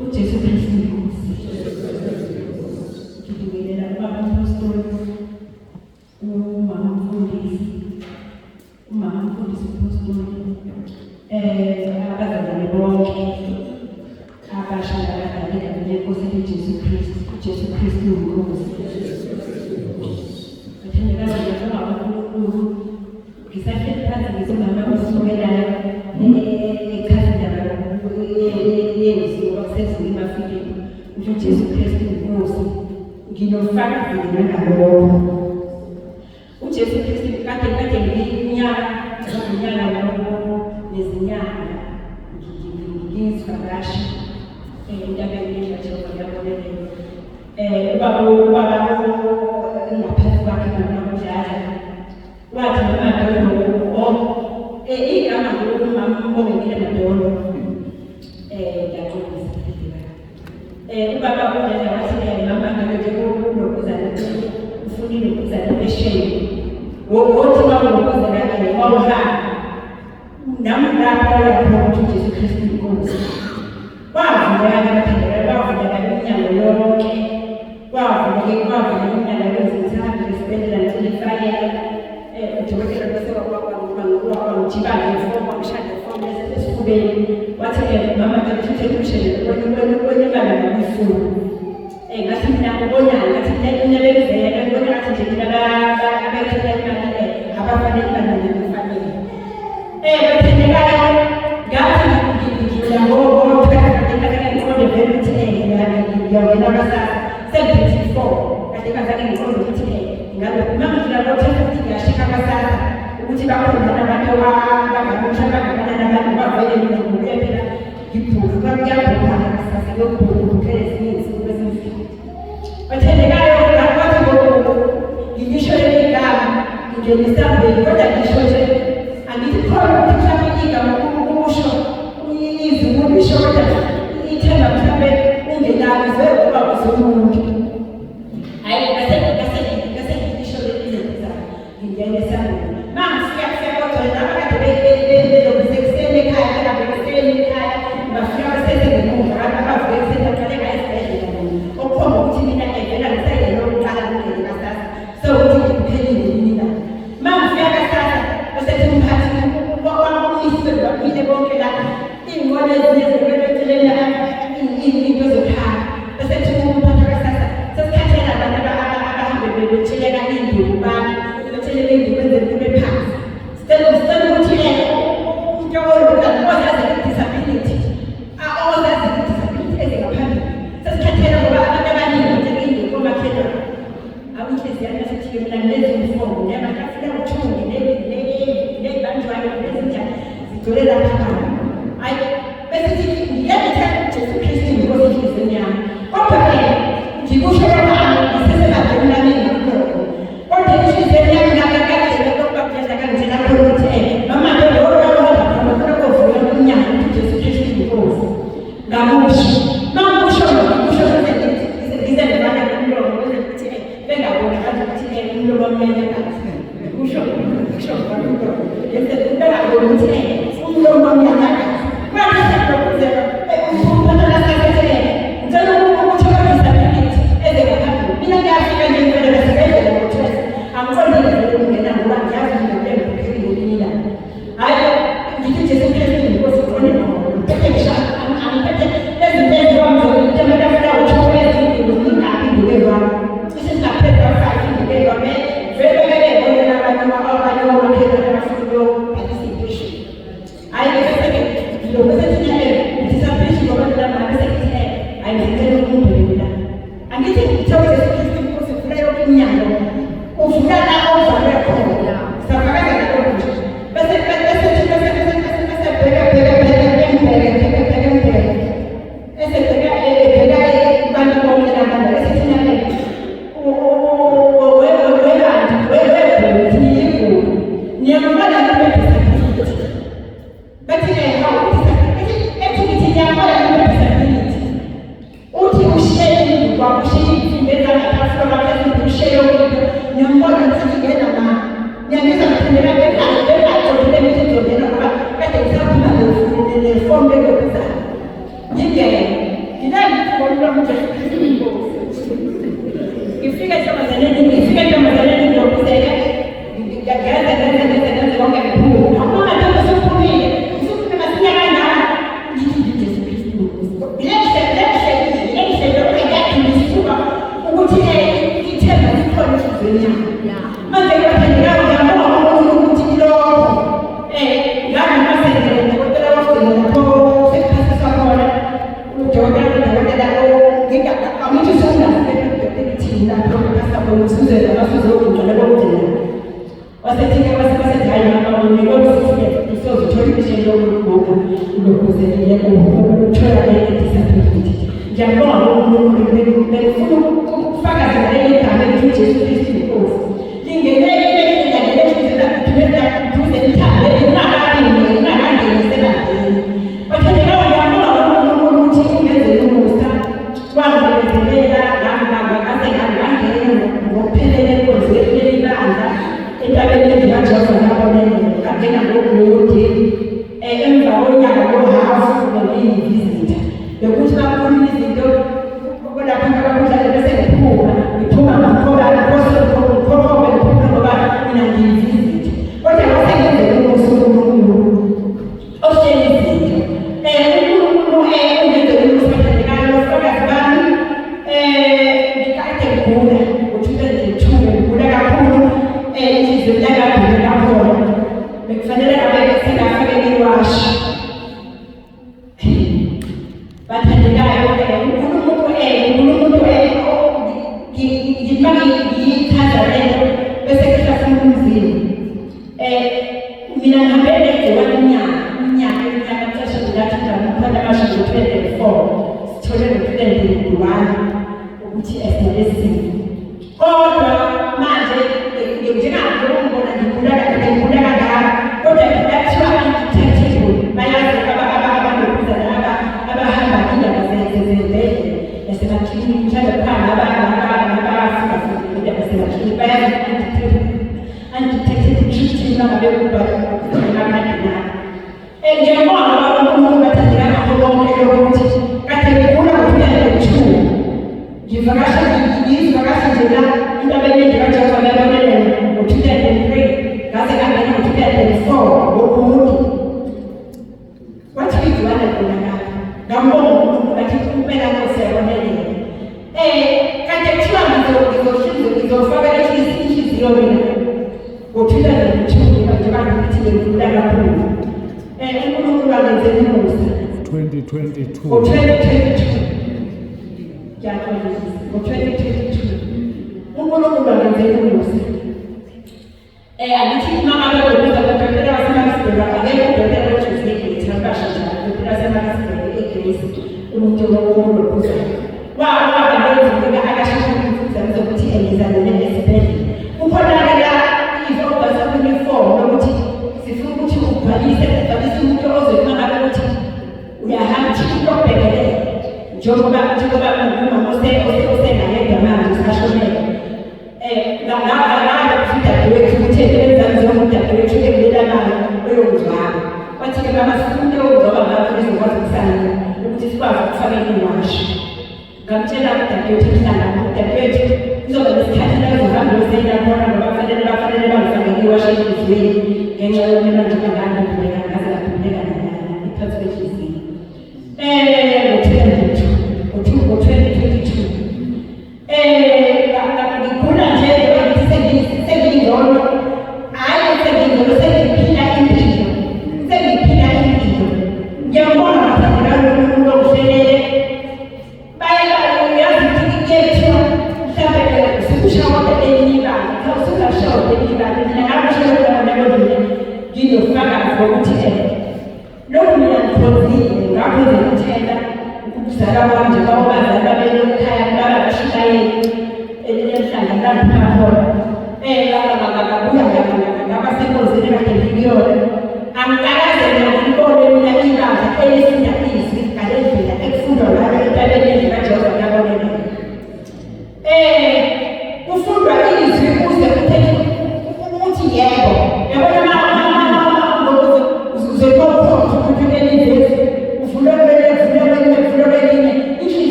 uJesu Kristu inkosi. Ngibingelela ubaba uMpostoli, umama umfundisi uMpostoli, abazalwane bonke abasha nabadala benkosi uJesu Kristu. uJesu Kristu inkosi. Ngithandela uNkulunkulu. Ngisahleli phansi ngisimama osukelayo ekhazindaba yenziwa kusezulwini Afrika. uJesu Kristu inkosi. Nginofakazi ngalokho. uJesu Kristu kade nginyaka nezinyanga ngizivakashi entabeni kaJehova yabonelele. Ubaba ngaphansi kwakhe namudlala wathi amadolo igama ngomama Mbongekile Madolo ngiyaqolisa ubaba uNdlela wathi mama nje ukuzana ufunile ukuzana besheyi wokuthi bawukuzana kanye wawuhamba nami lapho lapho uJesu Kristu inkosi kwavula iminyango yonke kwavula iminyango yezithando lesibhedlela nelifayela udokotela bese wakwamjibane ifomu wamshada ifomu esifubeni wathi mama ngithethe umshele kwenyekana nabifuna ngathi mina ubonani ngathi nabezela ngibona ngathi nje mina abethela imali abafanele banele imfanele bathendekayo ngathi ngidla ngokuphela kahle ngiqonde vele ukuthi ngiyawena basasa 74 kade kazake ngiqonde ukuthi ngabe uma ngidla ngokuphela ukuthi ngiyashika basasa ukuthi bakhona abantu abangamusha abangakanani abantu bavele ngizobuye phela ngiphuka kuyabhukana basasa lokubhukela ezinye izinto ezinzima bathendekayo ngathi ngisho igama ngelisambeni kodwa ngisho nje angithi khona ukuthi mhlawumbe igama ukusho izwi ulisho kodwa ithemba mhlawumbe ungenalo ukuba uzomuntu hayi base ngisho lezizathu ngingene esambeni manje siyafika kodwa laba kade bekuseni ekhaya bafika basesemuva abavuke sebeqaleka esibhedlela okukhomba ukuthi mina evela ngisayena lokuqala ngingene kasasa so ukuthi ngiphelile mina mangifika kasasa basethi umphathi wamisa bamile bonke la iy'nqola ezinye zibethelele into zokuhamba basethi umphathi kasasa sesikhathela abantu abahambe betheleka induku bami bethelele induku enzele kube phansi sicela ukuthi umuntu ozazi disability ezingaphambili sesikhathela ngoba abantu abaningi betheleka induku komakhelwane awinhliziyana sithi mina nginezifomu nabafika uthungi nebanjwayo nezinjani zigcwele lapha phakathi hayi bese sithi ngiyabethela uJesu Kristu inkosi enhliziyweni yami kodwa ngikusho lokho ngisesebadeni lami ngakho kodwa inhliziyweni yami nakakade lokho kuyeza kangena khona ukuthi mama lokho lokho kuvula umnyango ukuthi uJesu Kristu inkosi ngamusho mamusho ngizendibana nomlomo ukuthi bengaboni kanti ukuthi umlomo wami kusho ukuthi umlomo wami yakakazi manje sekuzela umphathela sekethele ngicela ukuthi disability ezengaphambi mina ngiyafika nje ngivele esibhedlela ngokuthwesa angiqondile ukungena ngoba ngiyazi ngibele ngikuphilile hayi ngithi Jesu Kristu inkosi iqonde ngoba ngiphethe angiphethe lezinto eziwamzona into ematafula uthole ezinto zingaphi ngibelwa isingaphethe kahle ngibelwa vele bonela abantu abanye omakhelwane abafuna participation hayi bese lokho sethi disability ngoba laba bese hayi ngicela ukumbhekela angithi ngithokoze Jesu Kristu inkosi vula yonke iminyango uvula la ovale khona sabakaza lokho nje bese bheka abantu bonke abantu bese thina niyamala disability bathi how disability niyamala disability uthi ushiye kwakushiye imfundela ngaphansi kwabakhe ushiye ukuthi niyambona ukuthi ngena ma niyaniza kuphindela bekaqodile imithetho lena ngoba kade ngisaphuma le form bekuzana Você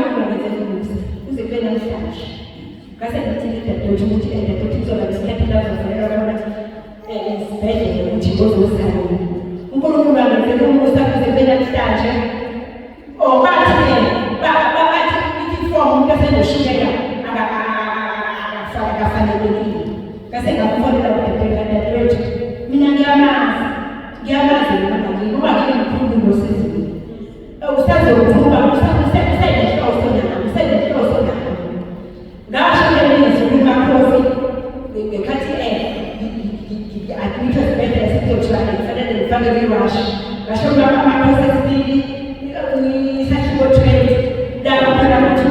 kunokuze uzibena mhlanje ngase ngithi ngidedothe ukuthi ededothe izoba isikhathela zafanele abantu esibhedlela ukuthi ngozozana uNkulunkulu angenzele umusa kuzibena mhlanje bathi ithi form umuntu asenoshukela akafanelekile ngase ngakufonela udadewethu mina ngiyamazi ngoba ngimkhulu ngosizi usazokhuluma usenehloso nami ngasho lelizwi limakhosi ngekhathi admitha esibhedlela esithiwa kufanele ngifake kwiwashi ngasho amakhosi esibili isakhiwo 20 lapho khona ukuthi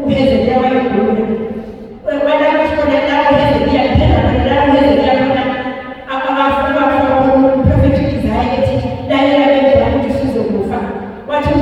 uHezekhiya wayegula What